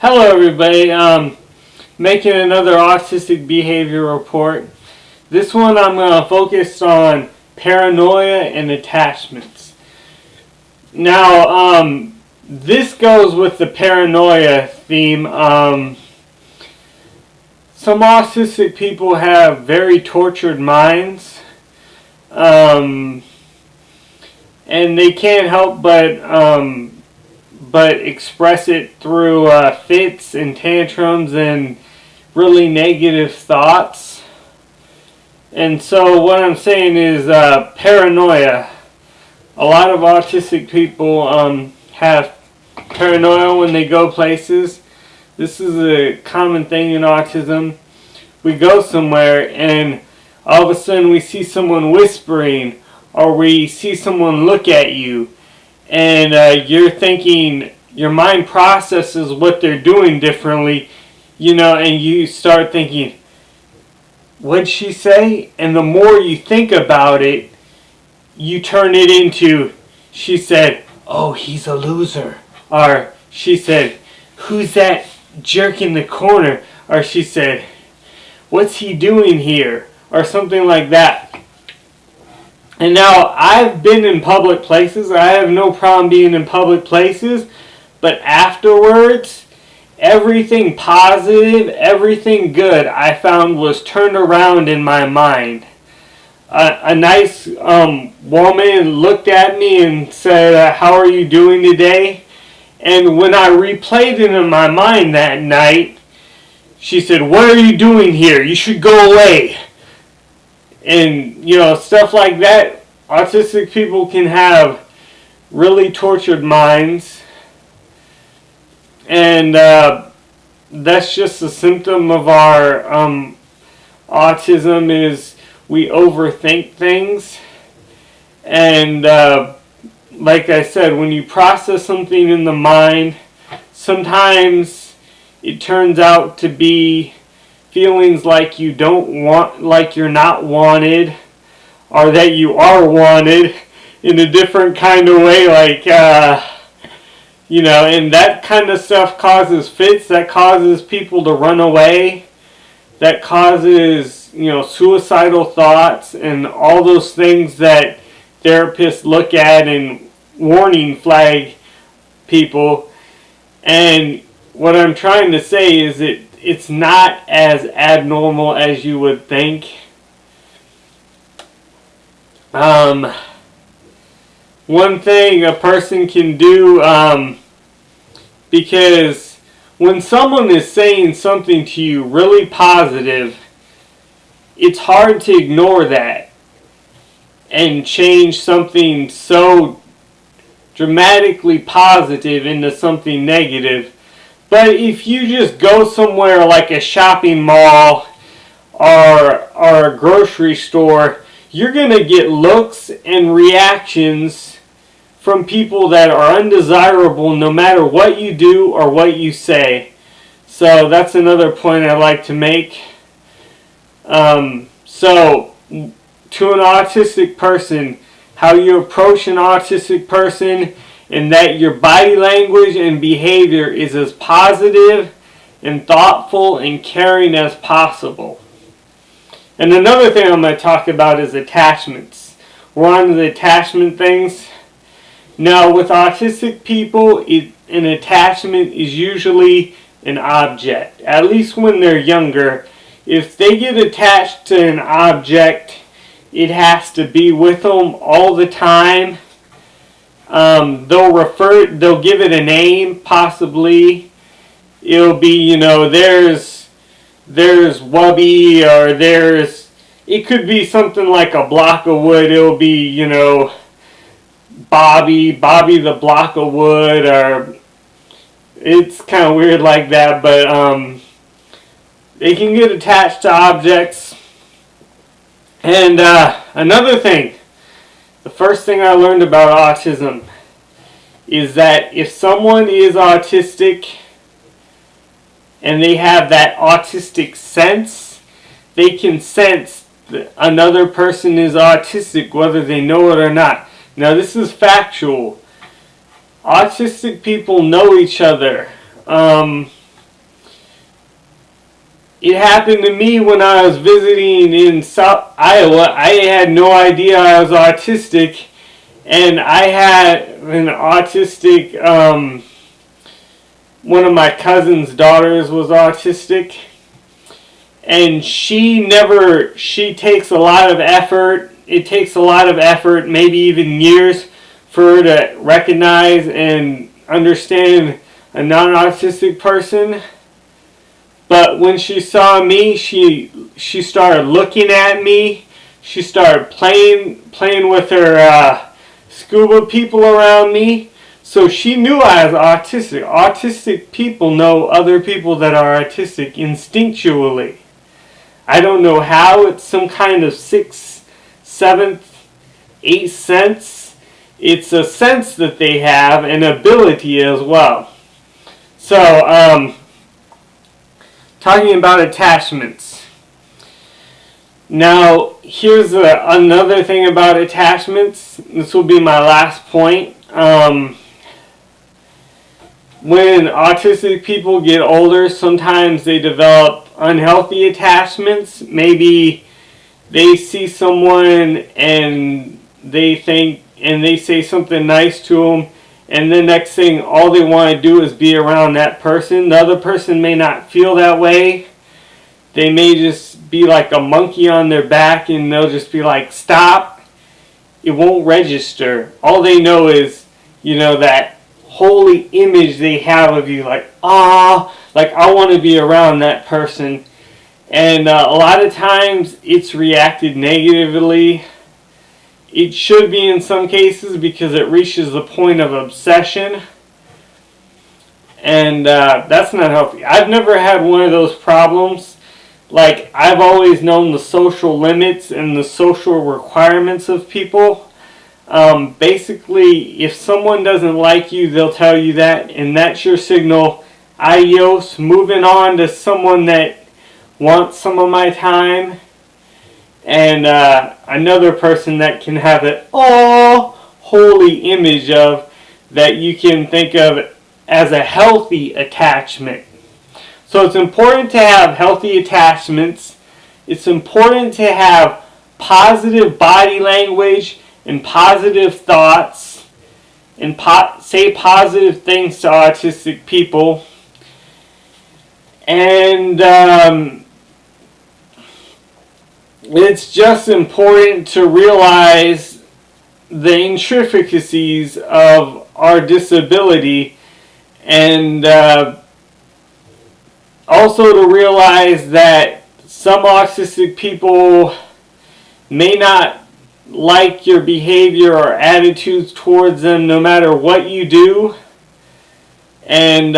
Hello everybody, making another autistic behavior report. This one I'm going to focus on paranoia and attachments. Now, this goes with the paranoia theme. Some autistic people have very tortured minds, and they can't help but express it through fits and tantrums and really negative thoughts. And so what I'm saying is paranoia. A lot of autistic people have paranoia when they go places. This is a common thing in autism. We go somewhere and all of a sudden we see someone whispering, or we see someone look at you, and you're thinking, your mind processes what they're doing differently, and you start thinking, what'd she say? And the more you think about it, you turn it into, she said, oh, he's a loser. Or she said, who's that jerk in the corner? Or she said, what's he doing here? Or something like that. And now, I've been in public places. I have no problem being in public places. But afterwards, everything positive, everything good I found was turned around in my mind. A nice woman looked at me and said, how are you doing today? And when I replayed it in my mind that night, she said, what are you doing here? You should go away. And, stuff like that. Autistic people can have really tortured minds. And that's just a symptom of our autism, is we overthink things. And like I said, when you process something in the mind, sometimes it turns out to be feelings like you don't want, like you're not wanted, or that you are wanted in a different kind of way, like, and that kind of stuff causes fits, that causes people to run away, that causes, suicidal thoughts, and all those things that therapists look at and warning flag people. And what I'm trying to say is it's not as abnormal as you would think. One thing a person can do, because when someone is saying something to you really positive, it's hard to ignore that and change something so dramatically positive into something negative. But if you just go somewhere like a shopping mall or a grocery store, you're going to get looks and reactions from people that are undesirable no matter what you do or what you say. So that's another point I'd like to make. So to an autistic person, how you approach an autistic person, and that your body language and behavior is as positive and thoughtful and caring as possible. And another thing I'm going to talk about is attachments. We're on to the attachment things. Now, with autistic people, an attachment is usually an object. At least when they're younger. If they get attached to an object, it has to be with them all the time. They'll give it a name, possibly. It'll be, there's Wubby, or it could be something like a block of wood. It'll be, Bobby the block of wood, or it's kind of weird like that, but they can get attached to objects. And another thing, the first thing I learned about autism is that if someone is autistic and they have that autistic sense, they can sense that another person is autistic whether they know it or not. Now, this is factual. Autistic people know each other. it happened to me when I was visiting in South Iowa. I had no idea I was autistic, and I had an autistic, one of my cousin's daughters was autistic, and she takes a lot of effort. It takes a lot of effort, maybe even years, for her to recognize and understand a non-autistic person. But when she saw me, she started looking at me. She started playing with her scuba people around me. So she knew I was autistic. Autistic people know other people that are autistic instinctually. I don't know how. It's some kind of sixth, seventh, eighth sense. It's a sense that they have, an ability as well. So, talking about attachments. Now, here's another thing about attachments. This will be my last point. When autistic people get older, sometimes they develop unhealthy attachments. Maybe they see someone and they say something nice to them, and the next thing, all they want to do is be around that person. The other person may not feel that way. They may just be like a monkey on their back, and they'll just be like, stop. It won't register. All they know is, that holy image they have of you, like, like I want to be around that person. And a lot of times it's reacted negatively. It should be in some cases, because it reaches the point of obsession. And that's not healthy. I've never had one of those problems. Like, I've always known the social limits and the social requirements of people. Basically, if someone doesn't like you, they'll tell you that, and that's your signal. Adios, moving on to someone that wants some of my time. And another person that can have that holy image of that you can think of as a healthy attachment. So it's important to have healthy attachments. It's important to have positive body language and positive thoughts, and say positive things to autistic people. And it's just important to realize the intricacies of our disability, and also to realize that some autistic people may not like your behavior or attitudes towards them no matter what you do. And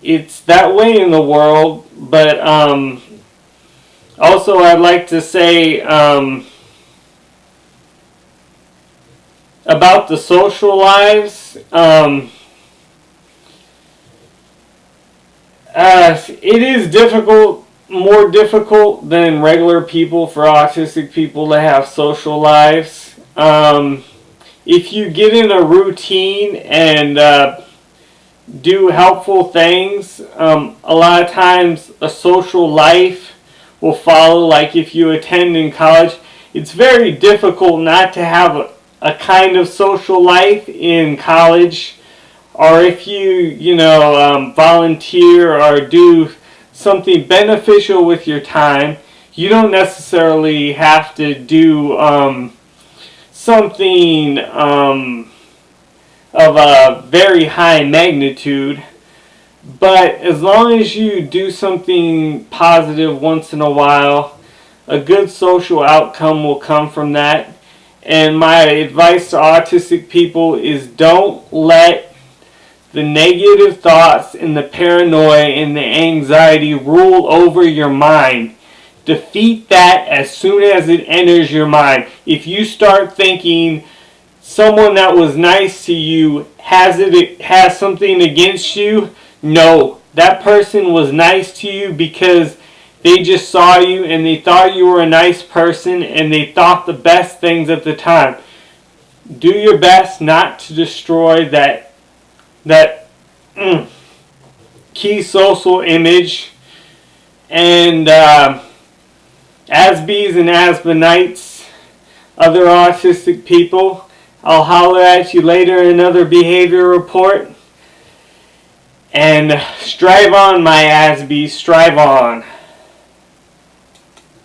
it's that way in the world. But also I'd like to say about the social lives. It is difficult, more difficult than regular people, for autistic people to have social lives. If you get in a routine and do helpful things, a lot of times a social life will follow. Like if you attend in college, it's very difficult not to have a kind of social life in college. Or if you volunteer or do something beneficial with your time, you don't necessarily have to do something of a very high magnitude. But as long as you do something positive once in a while, a good social outcome will come from that. And my advice to autistic people is don't let the negative thoughts and the paranoia and the anxiety rule over your mind. Defeat that as soon as it enters your mind. If you start thinking someone that was nice to you has something against you, no, that person was nice to you because they just saw you and they thought you were a nice person and they thought the best things at the time. Do your best not to destroy that keep key social image. And Asbys and Asbanites, other autistic people, I'll holler at you later in another behavior report. And strive on, my Asbys, strive on.